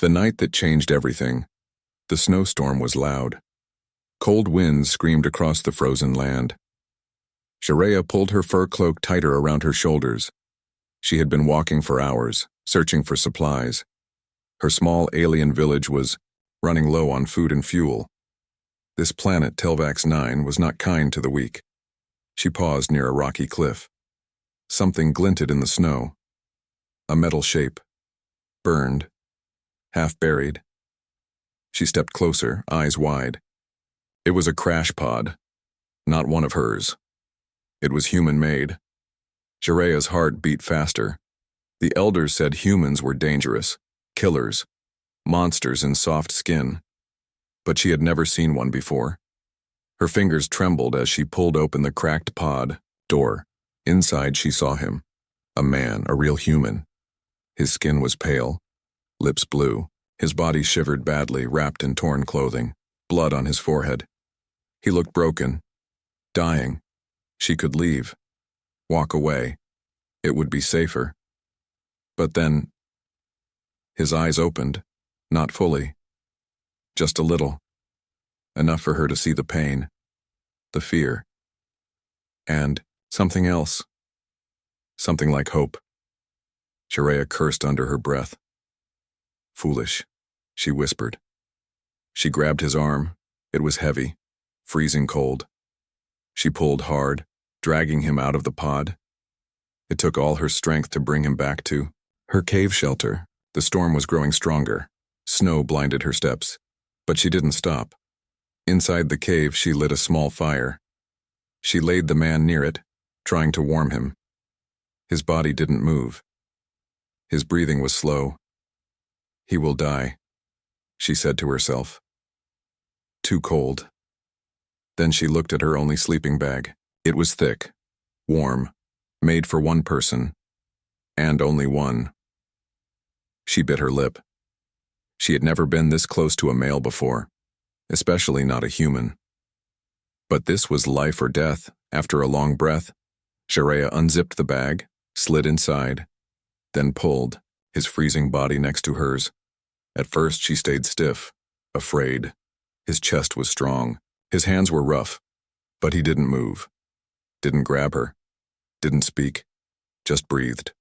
The night that changed everything. The snowstorm was loud. Cold winds screamed across the frozen land. Shareya pulled her fur cloak tighter around her shoulders. She had been walking for hours, searching for supplies. Her small alien village was running low on food and fuel. This planet, Telvax 9, was not kind to the weak. She paused near a rocky cliff. Something glinted in the snow. A metal shape. Burned. Half buried. She stepped closer, eyes wide. It was a crash pod. Not one of hers. It was human-made. Shareya's heart beat faster. The elders said humans were dangerous, killers, monsters in soft skin. But she had never seen one before. Her fingers trembled as she pulled open the cracked pod door. Inside she saw him. A man, a real human. His skin was pale, lips blue. His body shivered badly, wrapped in torn clothing, blood on his forehead. He looked broken, dying. She could leave, walk away. It would be safer. But then, his eyes opened, not fully, just a little, enough for her to see the pain, the fear, and something else, something like hope. Shareya cursed under her breath. Foolish, she whispered. She grabbed his arm. It was heavy, freezing cold. She pulled hard, dragging him out of the pod. It took all her strength to bring him back to her cave shelter. The storm was growing stronger. Snow blinded her steps, but she didn't stop. Inside the cave, she lit a small fire. She laid the man near it, trying to warm him. His body didn't move. His breathing was slow. He will die, she said to herself. Too cold. Then she looked at her only sleeping bag. It was thick, warm, made for one person, and only one. She bit her lip. She had never been this close to a male before, especially not a human. But this was life or death. After a long breath, Shareya unzipped the bag, slid inside, then pulled, his freezing body next to hers. At first she stayed stiff, afraid. His chest was strong. His hands were rough, but he didn't move. Didn't grab her. Didn't speak. Just breathed.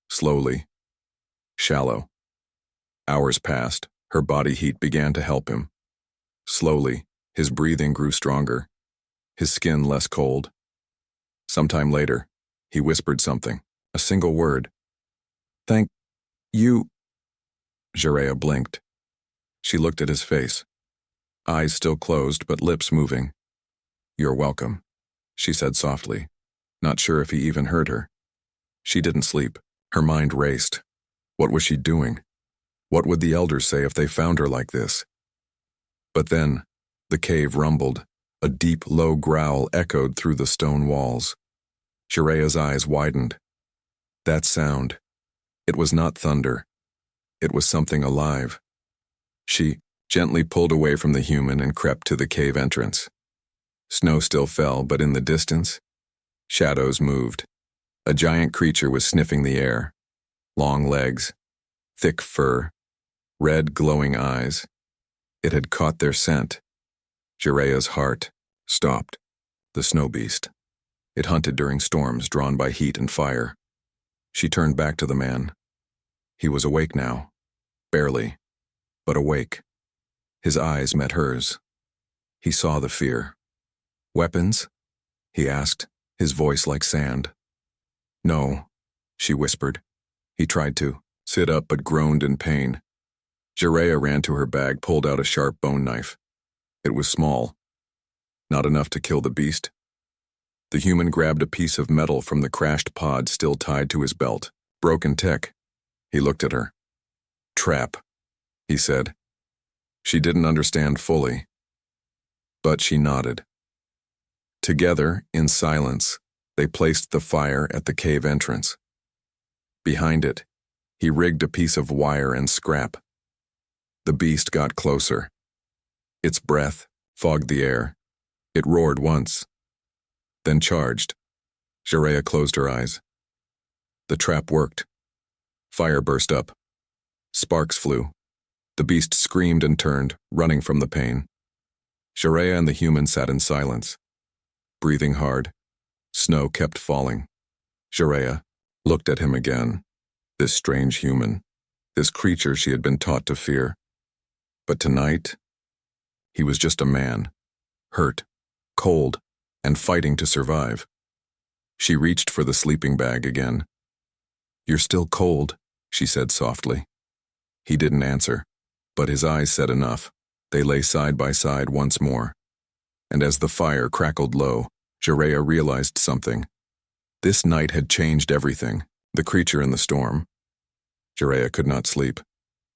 Slowly. Shallow. Hours passed. Her body heat began to help him. Slowly, his breathing grew stronger. His skin less cold. Sometime later, he whispered something. A single word. Thank you. Shareya blinked. She looked at his face. Eyes still closed, but lips moving. You're welcome, she said softly, not sure if he even heard her. She didn't sleep. Her mind raced. What was she doing? What would the elders say if they found her like this? But then, the cave rumbled. A deep, low growl echoed through the stone walls. Shareya's eyes widened. That sound. It was not thunder. It was something alive. She gently pulled away from the human and crept to the cave entrance. Snow still fell, but in the distance, shadows moved. A giant creature was sniffing the air. Long legs, thick fur, red glowing eyes. It had caught their scent. Shareya's heart stopped. The snow beast. It hunted during storms drawn by heat and fire. She turned back to the man. He was awake now. Barely, but awake. His eyes met hers. He saw the fear. Weapons? He asked, his voice like sand. No, she whispered. He tried to sit up but groaned in pain. Shareya ran to her bag, pulled out a sharp bone knife. It was small. Not enough to kill the beast. The human grabbed a piece of metal from the crashed pod still tied to his belt. Broken tech. He looked at her. Trap, he said. She didn't understand fully, but she nodded. Together, in silence, they placed the fire at the cave entrance. Behind it, he rigged a piece of wire and scrap. The beast got closer. Its breath fogged the air. It roared once, then charged. Shareya closed her eyes. The trap worked. Fire burst up. Sparks flew. The beast screamed and turned, running from the pain. Sharia and the human sat in silence, breathing hard. Snow kept falling. Sharia looked at him again. This strange human, this creature she had been taught to fear. But tonight, he was just a man, hurt, cold, and fighting to survive. She reached for the sleeping bag again. "You're still cold," she said softly. He didn't answer, but his eyes said enough. They lay side by side once more. And as the fire crackled low, Jerea realized something. This night had changed everything, the creature in the storm. Jerea could not sleep.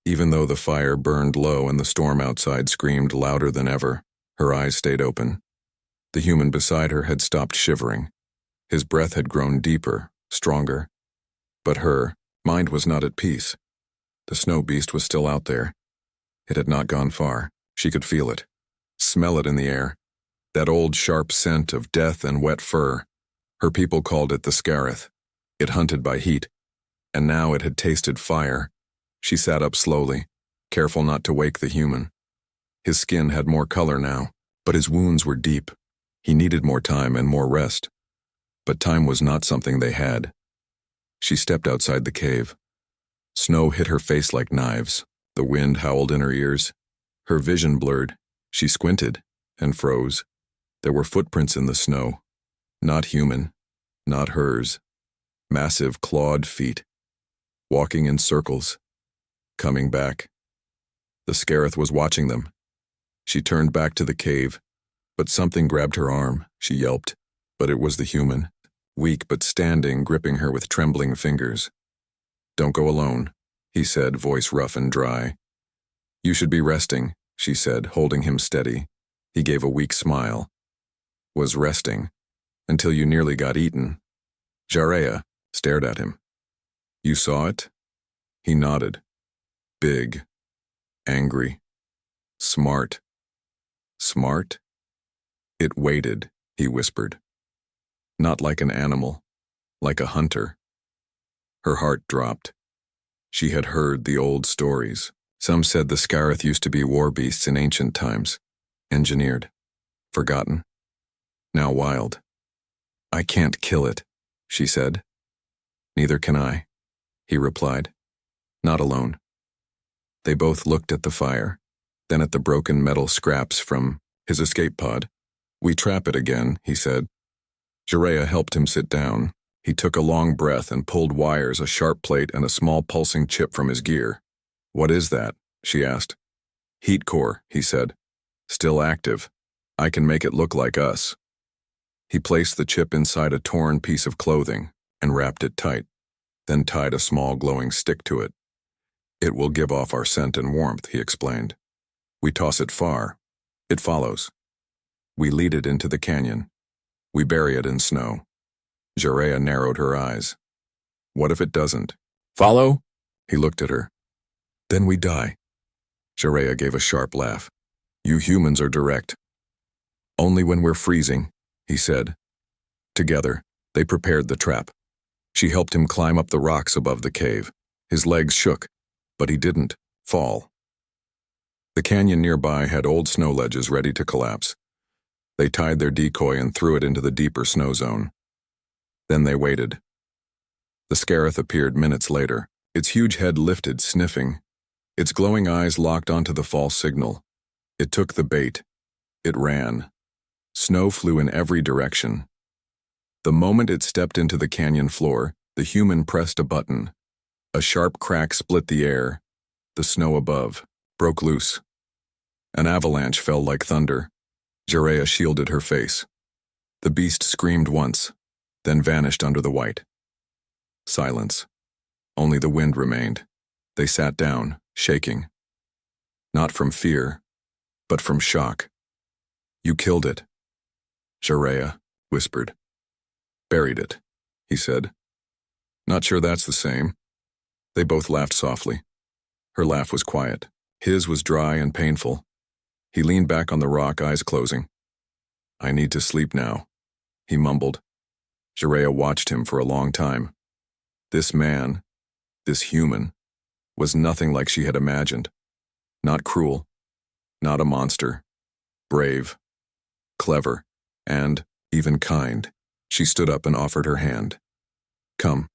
Even though the fire burned low and the storm outside screamed louder than ever, her eyes stayed open. The human beside her had stopped shivering. His breath had grown deeper, stronger. But her mind was not at peace. The snow beast was still out there. It had not gone far. She could feel it, smell it in the air. That old sharp scent of death and wet fur. Her people called it the scareth. It hunted by heat, and now it had tasted fire. She sat up slowly, careful not to wake the human. His skin had more color now, but his wounds were deep. He needed more time and more rest. But time was not something they had. She stepped outside the cave. Snow hit her face like knives. The wind howled in her ears. Her vision blurred. She squinted and froze. There were footprints in the snow. Not human, not hers. Massive clawed feet, walking in circles, coming back. The scareth was watching them. She turned back to the cave, but something grabbed her arm. She yelped, but it was the human, weak but standing, gripping her with trembling fingers. "Don't go alone," he said, voice rough and dry. "You should be resting," she said, holding him steady. He gave a weak smile. "Was resting until you nearly got eaten." Jerea stared at him. "You saw it?" He nodded. "Big, angry, smart." "Smart?" "It waited," he whispered. "Not like an animal, like a hunter." Her heart dropped. She had heard the old stories. Some said the scareth used to be war beasts in ancient times, engineered, forgotten, now wild. "I can't kill it," she said. "Neither can I," he replied. "Not alone." They both looked at the fire, then at the broken metal scraps from his escape pod. "We trap it again," he said. Jerea helped him sit down. He took a long breath and pulled wires, a sharp plate, and a small pulsing chip from his gear. "What is that?" she asked. "Heat core," he said. "Still active. I can make it look like us." He placed the chip inside a torn piece of clothing and wrapped it tight, then tied a small glowing stick to it. "It will give off our scent and warmth," he explained. "We toss it far. It follows. We lead it into the canyon. We bury it in snow." Jerea narrowed her eyes. "What if it doesn't?" "Follow?" He looked at her. "Then we die." Jerea gave a sharp laugh. "You humans are direct." "Only when we're freezing," he said. Together, they prepared the trap. She helped him climb up the rocks above the cave. His legs shook, but he didn't fall. The canyon nearby had old snow ledges ready to collapse. They tied their decoy and threw it into the deeper snow zone. Then they waited. The scareth appeared minutes later, its huge head lifted, sniffing. Its glowing eyes locked onto the false signal. It took the bait. It ran. Snow flew in every direction. The moment it stepped into the canyon floor, the human pressed a button. A sharp crack split the air. The snow above broke loose. An avalanche fell like thunder. Jerea shielded her face. The beast screamed once, then vanished under the white. Silence. Only the wind remained. They sat down, shaking. Not from fear, but from shock. "You killed it," Jerea whispered. "Buried it," he said. "Not sure that's the same." They both laughed softly. Her laugh was quiet. His was dry and painful. He leaned back on the rock, eyes closing. "I need to sleep now," he mumbled. Jerea watched him for a long time. This man, this human, was nothing like she had imagined. Not cruel, not a monster. Brave, clever, and even kind. She stood up and offered her hand. Come,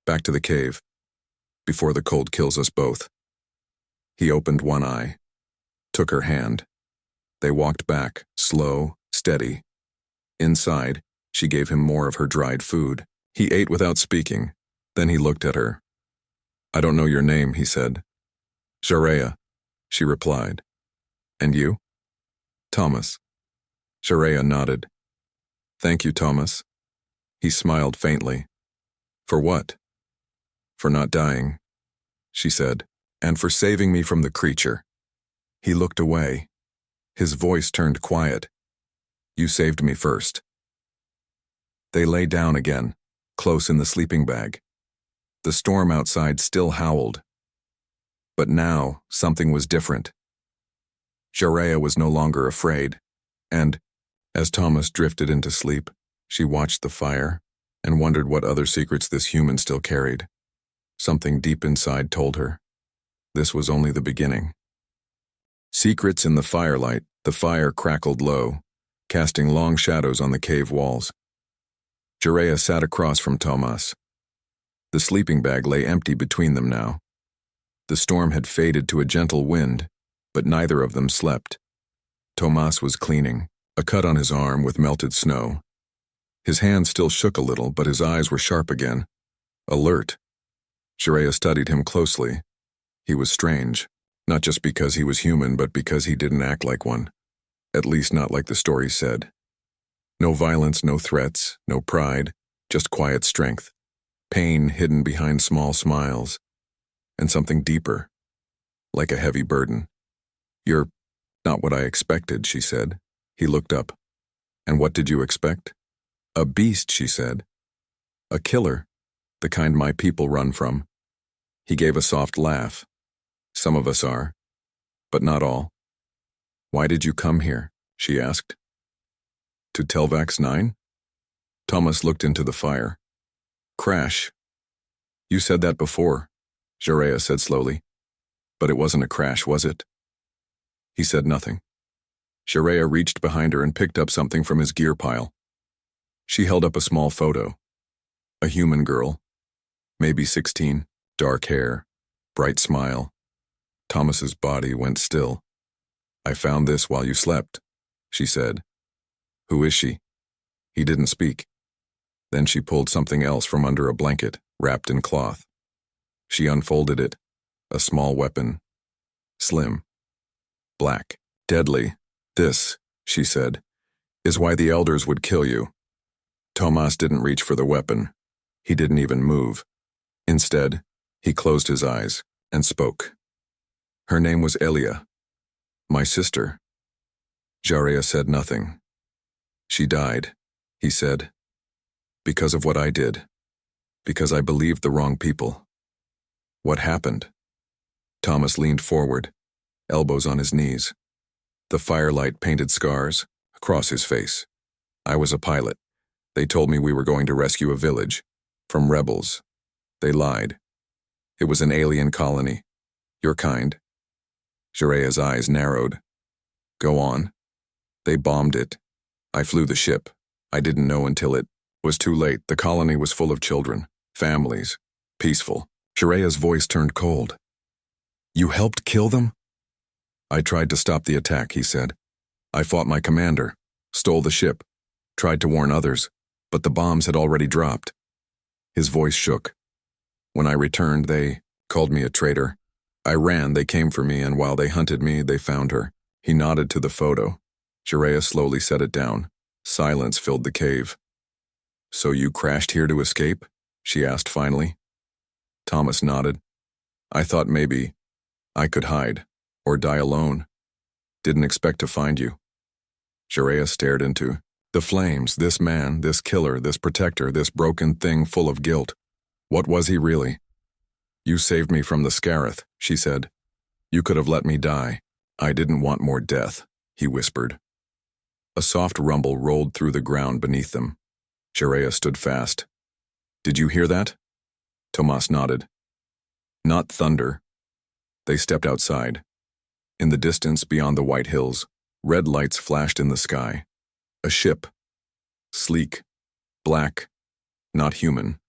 back to the cave, before the cold kills us both. He opened one eye, took her hand. They walked back, slow, steady. Inside, she gave him more of her dried food. He ate without speaking. Then he looked at her. I don't know your name, he said. Sharia, she replied. And you? Thomas. Sharia nodded. Thank you, Thomas. He smiled faintly. For what? For not dying, she said, and for saving me from the creature. He looked away. His voice turned quiet. You saved me first. They lay down again, close in the sleeping bag. The storm outside still howled. But now, something was different. Sharia was no longer afraid, and, as Thomas drifted into sleep, she watched the fire and wondered what other secrets this human still carried. Something deep inside told her. This was only the beginning. Secrets in the firelight, the fire crackled low, casting long shadows on the cave walls. Sharia sat across from Thomas. The sleeping bag lay empty between them now. The storm had faded to a gentle wind, but neither of them slept. Thomas was cleaning, a cut on his arm with melted snow. His hand still shook a little, but his eyes were sharp again, alert. Sharia studied him closely. He was strange, not just because he was human, but because he didn't act like one. At least not like the story said. No violence, no threats, no pride, just quiet strength. Pain hidden behind small smiles. And something deeper, like a heavy burden. You're not what I expected, she said. He looked up. And what did you expect? A beast, she said. A killer, the kind my people run from. He gave a soft laugh. Some of us are, but not all. Why did you come here? She asked. To Telvax 9? Thomas looked into the fire. Crash. You said that before, Sharia said slowly. But it wasn't a crash, was it? He said nothing. Sharia reached behind her and picked up something from his gear pile. She held up a small photo. A human girl, maybe 16, dark hair, bright smile. Thomas's body went still. I found this while you slept, she said. Who is she? He didn't speak. Then she pulled something else from under a blanket, wrapped in cloth. She unfolded it, a small weapon. Slim. Black. Deadly. This, she said, is why the elders would kill you. Thomas didn't reach for the weapon. He didn't even move. Instead, he closed his eyes and spoke. Her name was Elia. My sister. Sharia said nothing. She died, he said. Because of what I did. Because I believed the wrong people. What happened? Thomas leaned forward, elbows on his knees. The firelight painted scars across his face. I was a pilot. They told me we were going to rescue a village. From rebels. They lied. It was an alien colony. Your kind. Sharia's eyes narrowed. Go on. They bombed it. I flew the ship. I didn't know until it was too late. The colony was full of children, families, peaceful. Sharia's voice turned cold. You helped kill them? I tried to stop the attack, he said. I fought my commander, stole the ship, tried to warn others, but the bombs had already dropped. His voice shook. When I returned, they called me a traitor. I ran, they came for me, and while they hunted me, they found her. He nodded to the photo. Sharia slowly set it down. Silence filled the cave. So you crashed here to escape? She asked finally. Thomas nodded. I thought maybe I could hide, or die alone. Didn't expect to find you. Sharia stared into the flames, this man, this killer, this protector, this broken thing full of guilt. What was he really? You saved me from the Scarith, she said. You could have let me die. I didn't want more death, he whispered. A soft rumble rolled through the ground beneath them. Sharia stood fast. Did you hear that? Tomas nodded. Not thunder. They stepped outside. In the distance beyond the white hills, red lights flashed in the sky. A ship. Sleek. Black. Not human.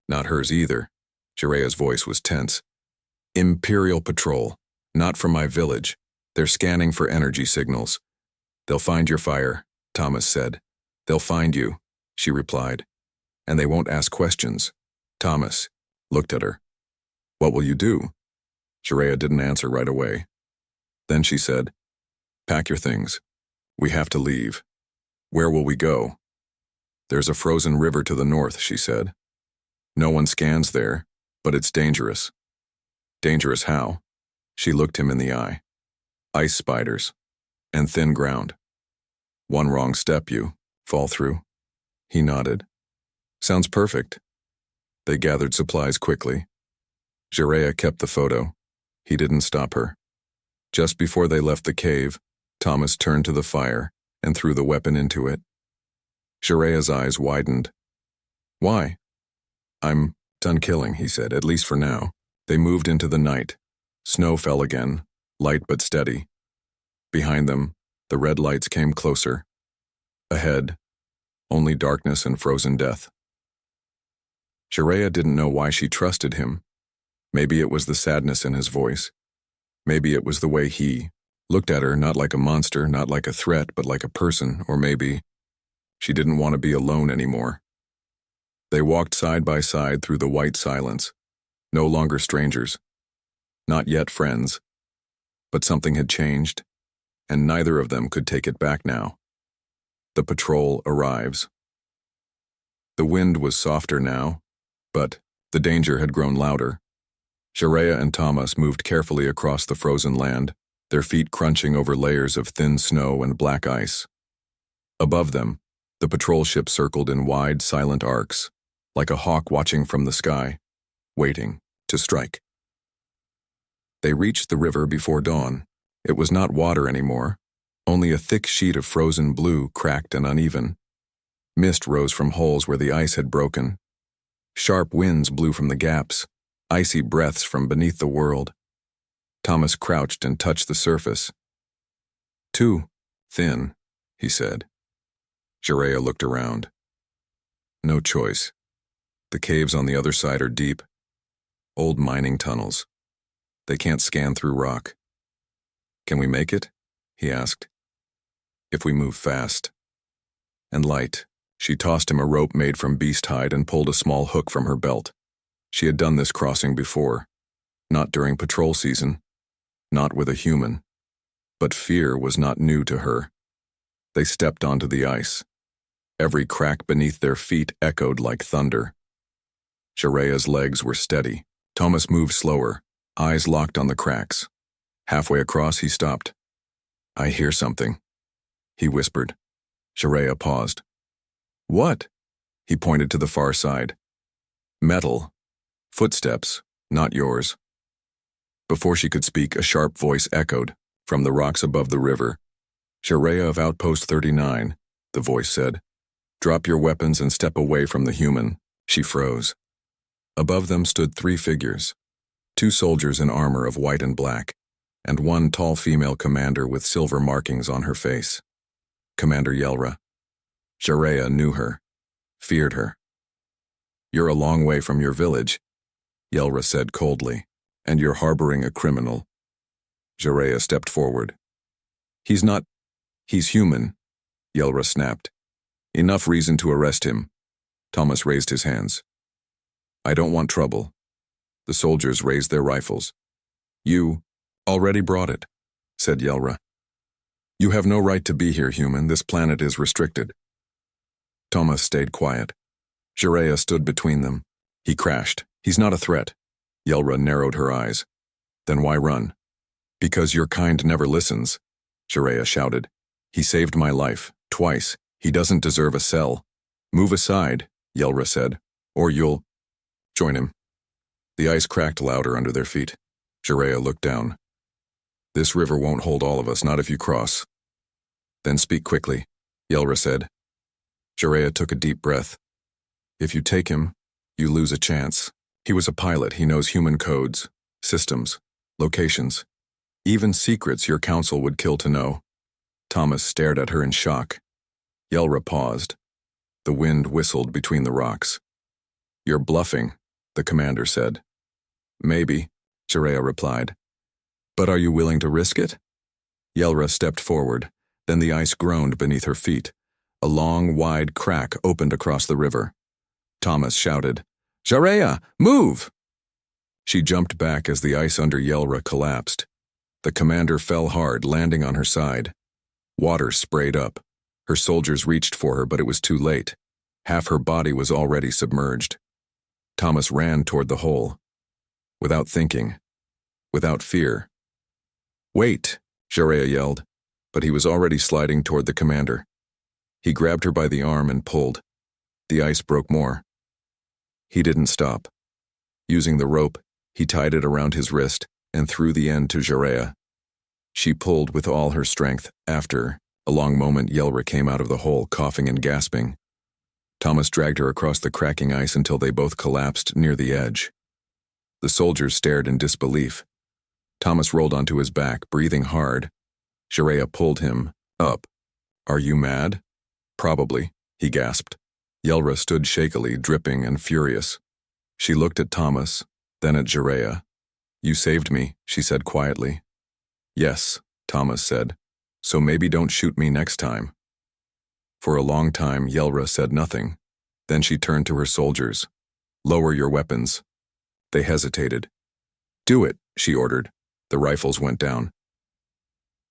Not hers either. Jerea's voice was tense. Imperial Patrol. Not from my village. They're scanning for energy signals. They'll find your fire, Thomas said. They'll find you, she replied. And they won't ask questions. Thomas looked at her. What will you do? Jerea didn't answer right away. Then she said, Pack your things. We have to leave. Where will we go? There's a frozen river to the north, she said. No one scans there, but it's dangerous. Dangerous how? She looked him in the eye. Ice spiders. And thin ground. One wrong step, you fall through. He nodded. Sounds perfect. They gathered supplies quickly. Jerea kept the photo. He didn't stop her. Just before they left the cave, Thomas turned to the fire and threw the weapon into it. Jerea's eyes widened. Why? I'm done killing, he said, at least for now. They moved into the night. Snow fell again, light but steady. Behind them, the red lights came closer. Ahead, only darkness and frozen death. Jerea didn't know why she trusted him. Maybe it was the sadness in his voice. Maybe it was the way he looked at her, not like a monster, not like a threat, but like a person, or maybe she didn't want to be alone anymore. They walked side by side through the white silence, no longer strangers, not yet friends. But something had changed, and neither of them could take it back now. The patrol arrives. The wind was softer now, but the danger had grown louder. Jerea and Thomas moved carefully across the frozen land, their feet crunching over layers of thin snow and black ice. Above them, the patrol ship circled in wide, silent arcs, like a hawk watching from the sky, waiting to strike. They reached the river before dawn. It was not water anymore, only a thick sheet of frozen blue, cracked and uneven. Mist rose from holes where the ice had broken. Sharp winds blew from the gaps, icy breaths from beneath the world. Thomas crouched and touched the surface. Too thin, he said. Jerea looked around. No choice. The caves on the other side are deep. Old mining tunnels. They can't scan through rock. Can we make it? He asked. If we move fast. And light. She tossed him a rope made from beast hide and pulled a small hook from her belt. She had done this crossing before. Not during patrol season. Not with a human. But fear was not new to her. They stepped onto the ice. Every crack beneath their feet echoed like thunder. Jerea's legs were steady. Thomas moved slower, eyes locked on the cracks. Halfway across, he stopped. I hear something, he whispered. Jerea paused. What? He pointed to the far side. Metal. Footsteps, not yours. Before she could speak, a sharp voice echoed from the rocks above the river. Jerea of Outpost 39, the voice said. Drop your weapons and step away from the human. She froze. Above them stood 3 figures, 2 soldiers in armor of white and black, and 1 tall female commander with silver markings on her face. Commander Yelra. Jerea knew her, feared her. You're a long way from your village, Yelra said coldly, and you're harboring a criminal. Jerea stepped forward. He's human, Yelra snapped. Enough reason to arrest him. Thomas raised his hands. I don't want trouble. The soldiers raised their rifles. You already brought it, said Yelra. You have no right to be here, human. This planet is restricted. Thomas stayed quiet. Jerea stood between them. He crashed. He's not a threat. Yelra narrowed her eyes. Then why run? Because your kind never listens, Jerea shouted. He saved my life, twice. He doesn't deserve a cell. Move aside, Yelra said, or you'll join him. The ice cracked louder under their feet. Jerea looked down. This river won't hold all of us, not if you cross. Then speak quickly, Yelra said. Jerea took a deep breath. If you take him, you lose a chance. He was a pilot. He knows human codes, systems, locations. Even secrets your council would kill to know. Thomas stared at her in shock. Yelra paused. The wind whistled between the rocks. You're bluffing, the commander said. Maybe, Shareya replied. But are you willing to risk it? Yelra stepped forward, then the ice groaned beneath her feet. A long, wide crack opened across the river. Thomas shouted, Shareya, move! She jumped back as the ice under Yelra collapsed. The commander fell hard, landing on her side. Water sprayed up. Her soldiers reached for her, but it was too late. Half her body was already submerged. Thomas ran toward the hole. Without thinking. Without fear. Wait, Shareya yelled, but he was already sliding toward the commander. He grabbed her by the arm and pulled. The ice broke more. He didn't stop. Using the rope, he tied it around his wrist and threw the end to Shareya. She pulled with all her strength. After a long moment, Yelra came out of the hole, coughing and gasping. Thomas dragged her across the cracking ice until they both collapsed near the edge. The soldiers stared in disbelief. Thomas rolled onto his back, breathing hard. Shareya pulled him up. Are you mad? Probably, he gasped. Yelra stood shakily, dripping and furious. She looked at Thomas, then at Shareya. You saved me, she said quietly. Yes, Thomas said. So maybe don't shoot me next time. For a long time, Yelra said nothing. Then she turned to her soldiers. Lower your weapons. They hesitated. Do it, she ordered. The rifles went down.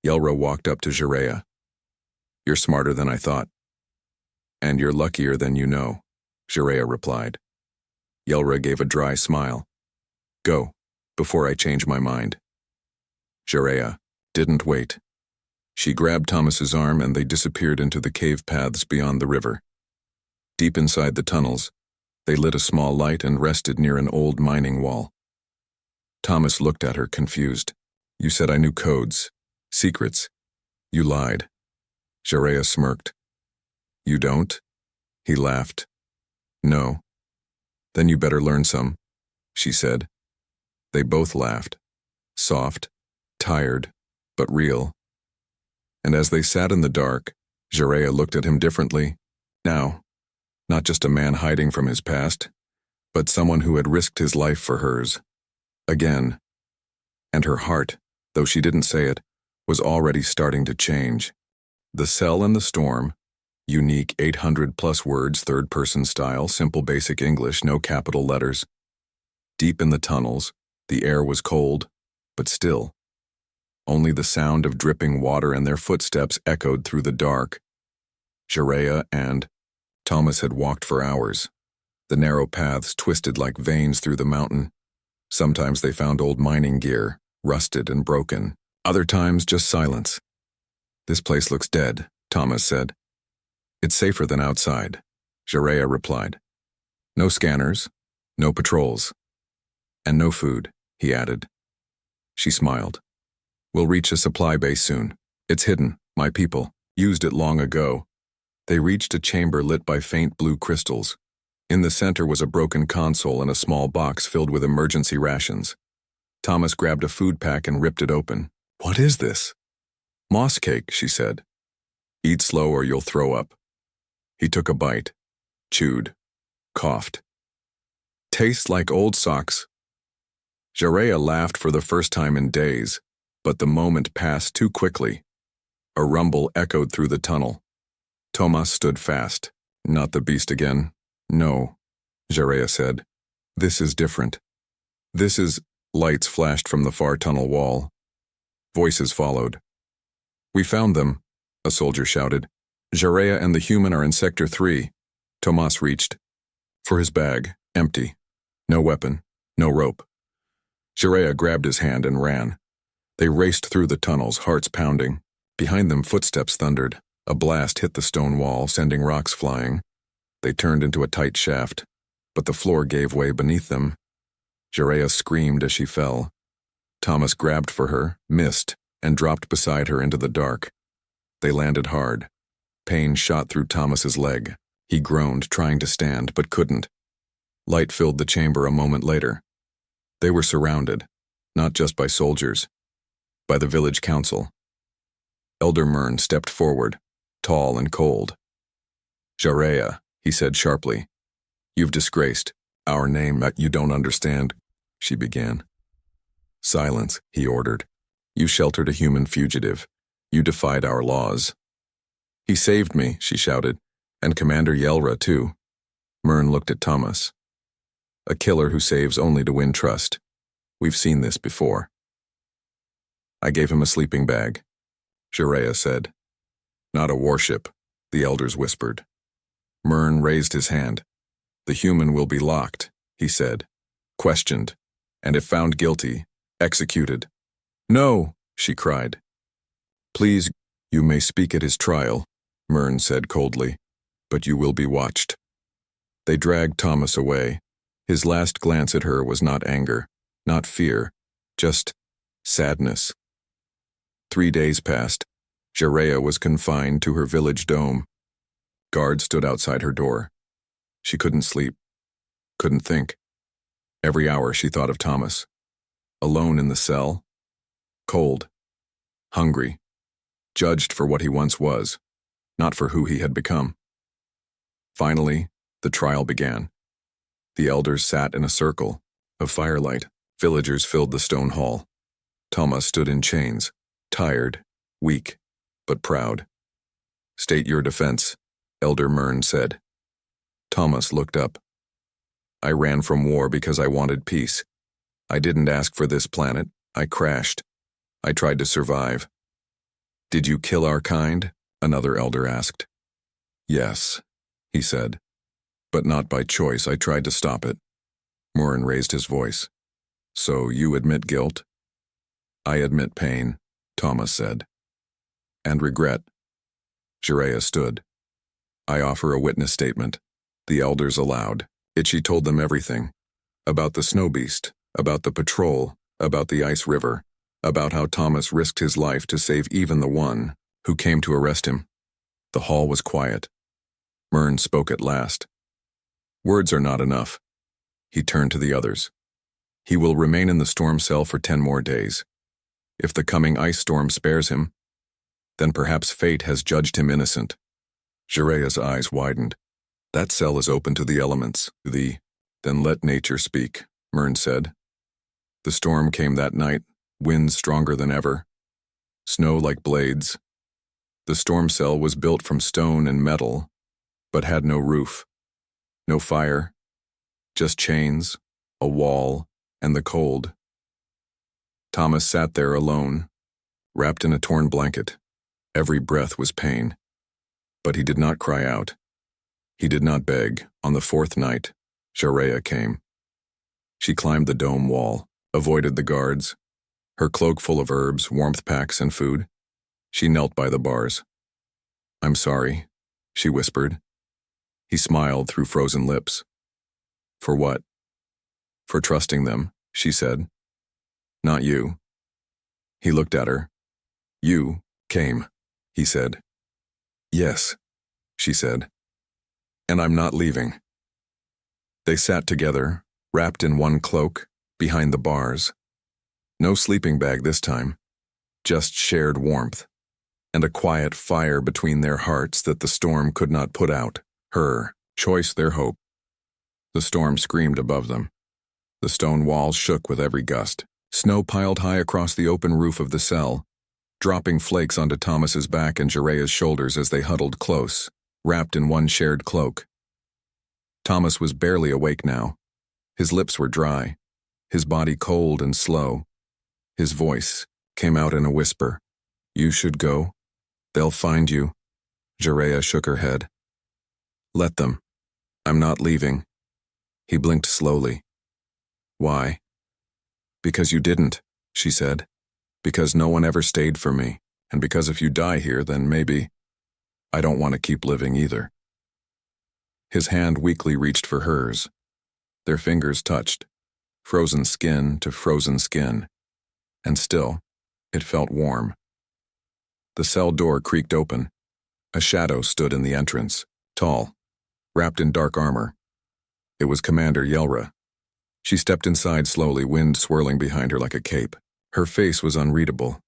Yelra walked up to Shareya. You're smarter than I thought. And you're luckier than you know, Shareya replied. Yelra gave a dry smile. Go, before I change my mind. Shareya didn't wait. She grabbed Thomas's arm and they disappeared into the cave paths beyond the river. Deep inside the tunnels, they lit a small light and rested near an old mining wall. Thomas looked at her, confused. You said I knew codes, secrets. You lied. Shareya smirked. You don't? He laughed. No. Then you better learn some, she said. They both laughed. Soft, tired, but real. And as they sat in the dark, Shareya looked at him differently. Now, not just a man hiding from his past, but someone who had risked his life for hers. Again. And her heart, though she didn't say it, was already starting to change. The Cell in the Storm, unique 800+ words, third-person style, simple basic English, no capital letters. Deep in the tunnels, the air was cold, but still. Only the sound of dripping water and their footsteps echoed through the dark. Shareya and Thomas had walked for hours. The narrow paths twisted like veins through the mountain. Sometimes they found old mining gear, rusted and broken. Other times, just silence. This place looks dead, Thomas said. It's safer than outside, Shareya replied. No scanners, no patrols. And no food, he added. She smiled. We'll reach a supply base soon. It's hidden, my people used it long ago. They reached a chamber lit by faint blue crystals. In the center was a broken console and a small box filled with emergency rations. Thomas grabbed a food pack and ripped it open. What is this? Moss cake, she said. Eat slow or you'll throw up. He took a bite, chewed, coughed. Tastes like old socks. Shareya laughed for the first time in days, but the moment passed too quickly. A rumble echoed through the tunnel. Thomas stood fast. Not the beast again. No, Shareya said. This is different. This is... Lights flashed from the far tunnel wall. Voices followed. We found them, a soldier shouted. Shareya and the human are in Sector 3. Thomas reached for his bag, empty. No weapon, no rope. Shareya grabbed his hand and ran. They raced through the tunnels, hearts pounding. Behind them, footsteps thundered. A blast hit the stone wall, sending rocks flying. They turned into a tight shaft, but the floor gave way beneath them. Shareya screamed as she fell. Thomas grabbed for her, missed, and dropped beside her into the dark. They landed hard. Pain shot through Thomas's leg. He groaned, trying to stand, but couldn't. Light filled the chamber a moment later. They were surrounded, not just by soldiers. By the village council. Elder Mern stepped forward, tall and cold. Jareya, he said sharply, you've disgraced our name. You don't understand, she began. Silence, he ordered. You sheltered a human fugitive. You defied our laws. He saved me, she shouted, and Commander Yelra too. Mern looked at Thomas. A killer who saves only to win trust. We've seen this before. I gave him a sleeping bag, Jareya said. Not a warship, the elders whispered. Mern raised his hand. The human will be locked, he said, questioned, and if found guilty, executed. No, she cried. Please, you may speak at his trial, Mern said coldly, but you will be watched. They dragged Thomas away. His last glance at her was not anger, not fear, just sadness. 3 days passed. Jareya was confined to her village dome. Guards stood outside her door. She couldn't sleep, couldn't think. Every hour she thought of Thomas. Alone in the cell, cold, hungry, judged for what he once was, not for who he had become. Finally, the trial began. The elders sat in a circle of firelight. Villagers filled the stone hall. Thomas stood in chains, tired, weak, but proud. State your defense, Elder Mern said. Thomas looked up. I ran from war because I wanted peace. I didn't ask for this planet. I crashed. I tried to survive. Did you kill our kind? Another elder asked. Yes, he said. But not by choice. I tried to stop it. Mern raised his voice. So you admit guilt? I admit pain, Thomas said. And regret. Jareya stood. I offer a witness statement. The elders allowed. She told them everything. About the snow beast, about the patrol, about the ice river, about how Thomas risked his life to save even the one who came to arrest him. The hall was quiet. Mern spoke at last. Words are not enough. He turned to the others. He will remain in the storm cell for 10 more days. If the coming ice storm spares him, then perhaps fate has judged him innocent. Jareya's eyes widened. That cell is open to the elements. Then let nature speak, Mern said. The storm came that night, winds stronger than ever. Snow like blades. The storm cell was built from stone and metal, but had no roof. No fire. Just chains, a wall, and the cold. Thomas sat there alone, wrapped in a torn blanket. Every breath was pain. But he did not cry out. He did not beg. On the 4th night, Jareya came. She climbed the dome wall, avoided the guards, her cloak full of herbs, warmth packs, and food. She knelt by the bars. I'm sorry, she whispered. He smiled through frozen lips. For what? For trusting them, she said. Not you. He looked at her. You came, he said. Yes, she said. And I'm not leaving. They sat together, wrapped in one cloak, behind the bars. No sleeping bag this time, just shared warmth, and a quiet fire between their hearts that the storm could not put out. Her choice, their hope. The storm screamed above them. The stone walls shook with every gust. Snow piled high across the open roof of the cell, dropping flakes onto Thomas's back and Jareya's shoulders as they huddled close, wrapped in one shared cloak. Thomas was barely awake now. His lips were dry, his body cold and slow. His voice came out in a whisper. You should go. They'll find you. Jareya shook her head. Let them. I'm not leaving. He blinked slowly. Why? Because you didn't, she said. Because no one ever stayed for me, and because if you die here, then maybe I don't want to keep living either. His hand weakly reached for hers. Their fingers touched, frozen skin to frozen skin, and still, it felt warm. The cell door creaked open. A shadow stood in the entrance, tall, wrapped in dark armor. It was Commander Yelra. She stepped inside slowly, wind swirling behind her like a cape. Her face was unreadable,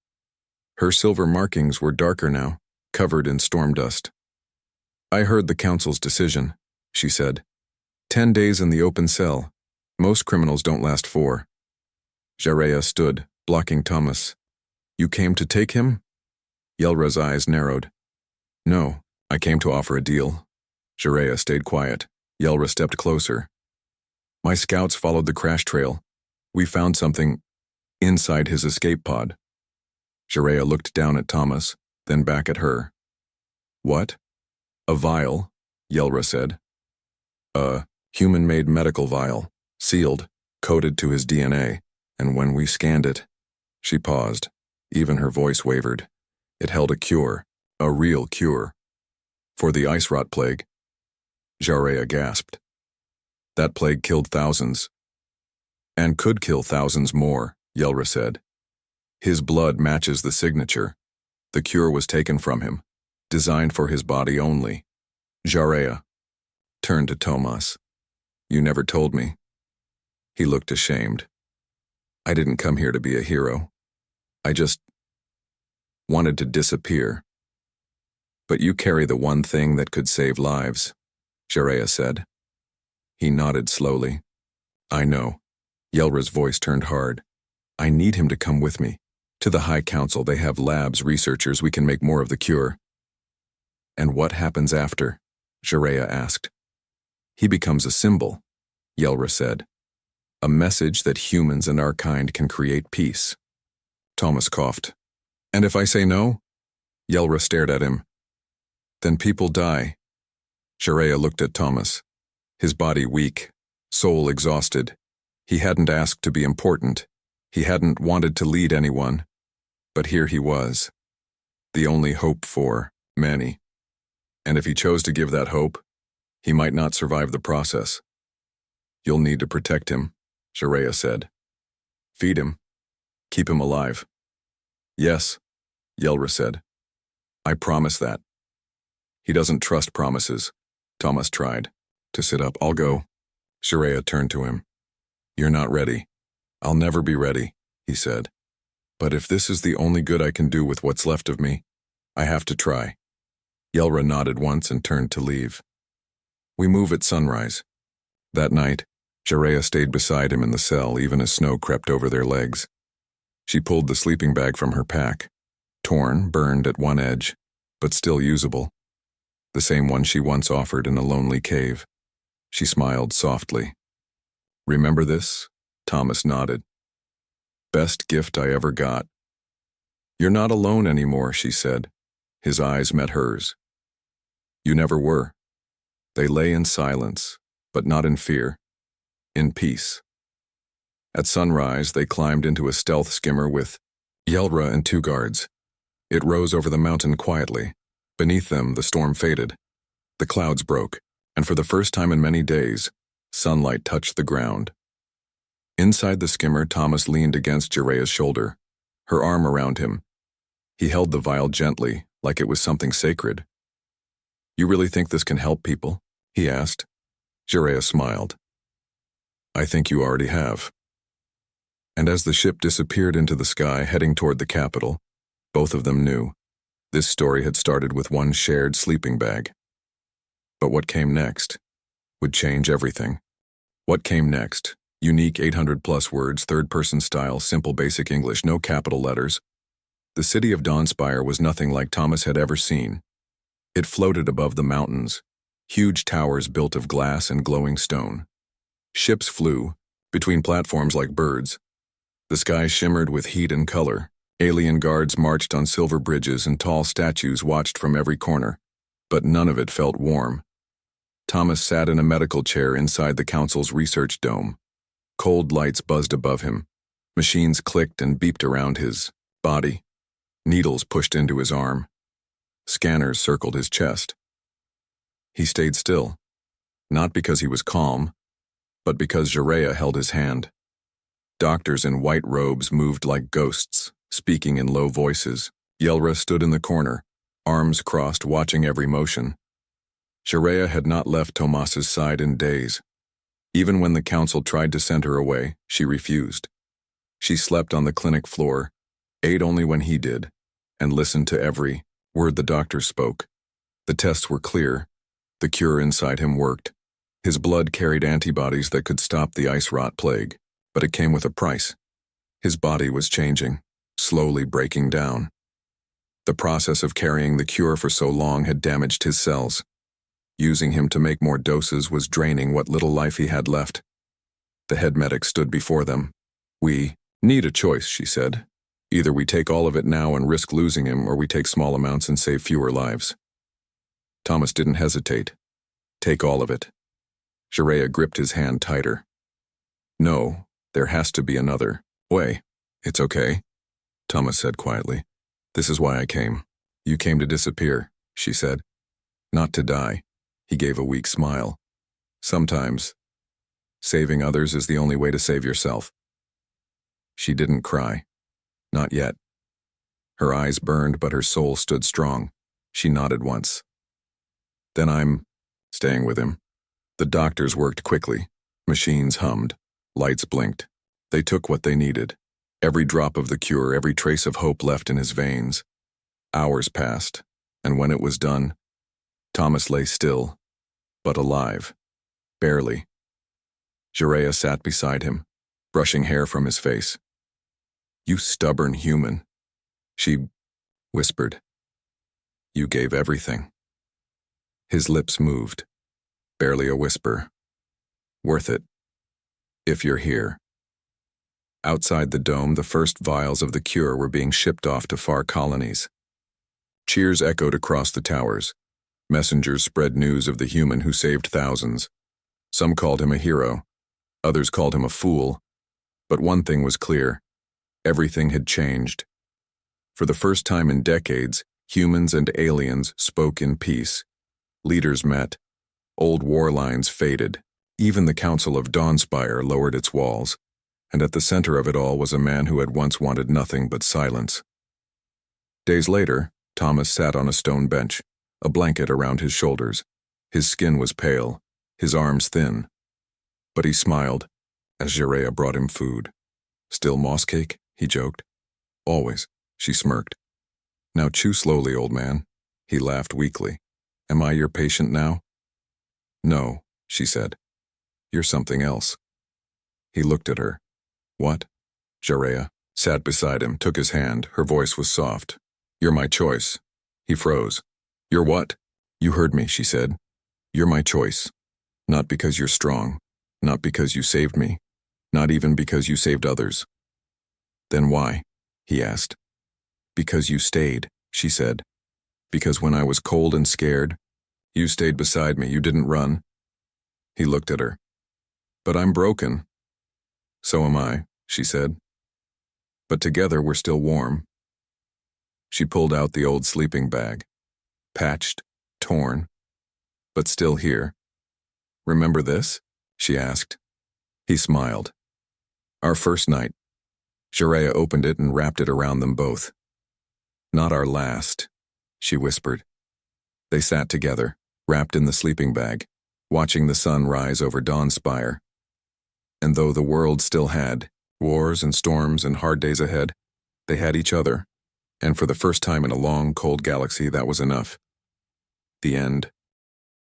Her silver markings were darker now, covered in storm dust. "I heard the council's decision," she said. 10 days in the open cell. Most criminals don't last 4. Jareya stood, blocking Thomas. "You came to take him?" Yelra's eyes narrowed. "No, I came to offer a deal." Jareya stayed quiet. Yelra stepped closer. "My scouts followed the crash trail. We found something inside his escape pod." Jareya looked down at Thomas, then back at her. "What?" "A vial," Yelra said. "A human-made medical vial, sealed, coded to his DNA, and when we scanned it..." She paused. Even her voice wavered. "It held a cure, a real cure. For the ice rot plague." Jareya gasped. "That plague killed thousands." "And could kill thousands more," Yelra said. "His blood matches the signature. The cure was taken from him, designed for his body only." Jareya turned to Tomas. "You never told me." He looked ashamed. "I didn't come here to be a hero. I just wanted to disappear." "But you carry the one thing that could save lives," Jareya said. He nodded slowly. "I know." Yelra's voice turned hard. "I need him to come with me. To the High Council, they have labs, researchers, we can make more of the cure." "And what happens after?" Jareya asked. "He becomes a symbol," Yelra said. "A message that humans and our kind can create peace." Thomas coughed. "And if I say no?" Yelra stared at him. "Then people die." Jareya looked at Thomas. His body weak, soul exhausted. He hadn't asked to be important. He hadn't wanted to lead anyone. But here he was. The only hope for many. And if he chose to give that hope, he might not survive the process. "You'll need to protect him," Jareya said. "Feed him. Keep him alive." "Yes," Yelra said. "I promise that." "He doesn't trust promises." Thomas tried to sit up. "I'll go." Jareya turned to him. "You're not ready." "I'll never be ready," he said. "But if this is the only good I can do with what's left of me, I have to try." Yelra nodded once and turned to leave. "We move at sunrise." That night, Jareya stayed beside him in the cell even as snow crept over their legs. She pulled the sleeping bag from her pack, torn, burned at one edge, but still usable. The same one she once offered in a lonely cave. She smiled softly. "Remember this?" Thomas nodded. "Best gift I ever got." "You're not alone anymore," she said. His eyes met hers. "You never were." They lay in silence, but not in fear. In peace. At sunrise, they climbed into a stealth skimmer with Yelra and 2 guards. It rose over the mountain quietly. Beneath them, the storm faded. The clouds broke, and for the first time in many days, sunlight touched the ground. Inside the skimmer, Thomas leaned against Jareya's shoulder, her arm around him. He held the vial gently, like it was something sacred. "You really think this can help people?" he asked. Jareya smiled. "I think you already have." And as the ship disappeared into the sky, heading toward the capital, both of them knew this story had started with one shared sleeping bag. But what came next would change everything. What came next? Unique 800-plus words, third-person style, simple basic English, no capital letters. The city of Dawnspire was nothing like Thomas had ever seen. It floated above the mountains, huge towers built of glass and glowing stone. Ships flew between platforms like birds. The sky shimmered with heat and color. Alien guards marched on silver bridges and tall statues watched from every corner, but none of it felt warm. Thomas sat in a medical chair inside the council's research dome. Cold lights buzzed above him. Machines clicked and beeped around his body. Needles pushed into his arm. Scanners circled his chest. He stayed still, not because he was calm, but because Jareya held his hand. Doctors in white robes moved like ghosts, speaking in low voices. Yelra stood in the corner, arms crossed, watching every motion. Jareya had not left Tomas's side in days. Even when the council tried to send her away, she refused. She slept on the clinic floor, ate only when he did, and listened to every word the doctor spoke. The tests were clear. The cure inside him worked. His blood carried antibodies that could stop the ice rot plague, but it came with a price. His body was changing, slowly breaking down. The process of carrying the cure for so long had damaged his cells. Using him to make more doses was draining what little life he had left. The head medic stood before them. "We need a choice," she said. "Either we take all of it now and risk losing him, or we take small amounts and save fewer lives." Thomas didn't hesitate. "Take all of it." Sharia gripped his hand tighter. "No, there has to be another way." "It's okay," Thomas said quietly. "This is why I came." "You came to disappear," she said. "Not to die." He gave a weak smile. "Sometimes, saving others is the only way to save yourself." She didn't cry. Not yet. Her eyes burned, but her soul stood strong. She nodded once. "Then I'm staying with him." The doctors worked quickly. Machines hummed. Lights blinked. They took what they needed. Every drop of the cure, every trace of hope left in his veins. Hours passed, and when it was done, Thomas lay still, but alive. Barely. Jerea sat beside him, brushing hair from his face. "You stubborn human," she whispered. "You gave everything." His lips moved. Barely a whisper. "Worth it. If you're here." Outside the dome, the first vials of the cure were being shipped off to far colonies. Cheers echoed across the towers. Messengers spread news of the human who saved thousands. Some called him a hero. Others called him a fool. But one thing was clear. Everything had changed. For the first time in decades, humans and aliens spoke in peace. Leaders met. Old war lines faded. Even the Council of Dawnspire lowered its walls. And at the center of it all was a man who had once wanted nothing but silence. Days later, Thomas sat on a stone bench, a blanket around his shoulders. His skin was pale, his arms thin. But he smiled as Jerea brought him food. "Still moss cake?" he joked. "Always," she smirked. "Now chew slowly, old man." He laughed weakly. "Am I your patient now?" "No," she said. "You're something else." He looked at her. "What?" Jerea sat beside him, took his hand. Her voice was soft. "You're my choice." He froze. "You're what?" "You heard me," she said. "You're my choice. Not because you're strong. Not because you saved me. Not even because you saved others." "Then why?" he asked. "Because you stayed," she said. "Because when I was cold and scared, you stayed beside me. You didn't run." He looked at her. "But I'm broken." "So am I," she said. "But together we're still warm." She pulled out the old sleeping bag. Patched, torn, but still here. "Remember this?" she asked. He smiled. "Our first night." Jerea opened it and wrapped it around them both. "Not our last," she whispered. They sat together, wrapped in the sleeping bag, watching the sun rise over Dawnspire. And though the world still had wars and storms and hard days ahead, they had each other, and for the first time in a long, cold galaxy, that was enough. The end.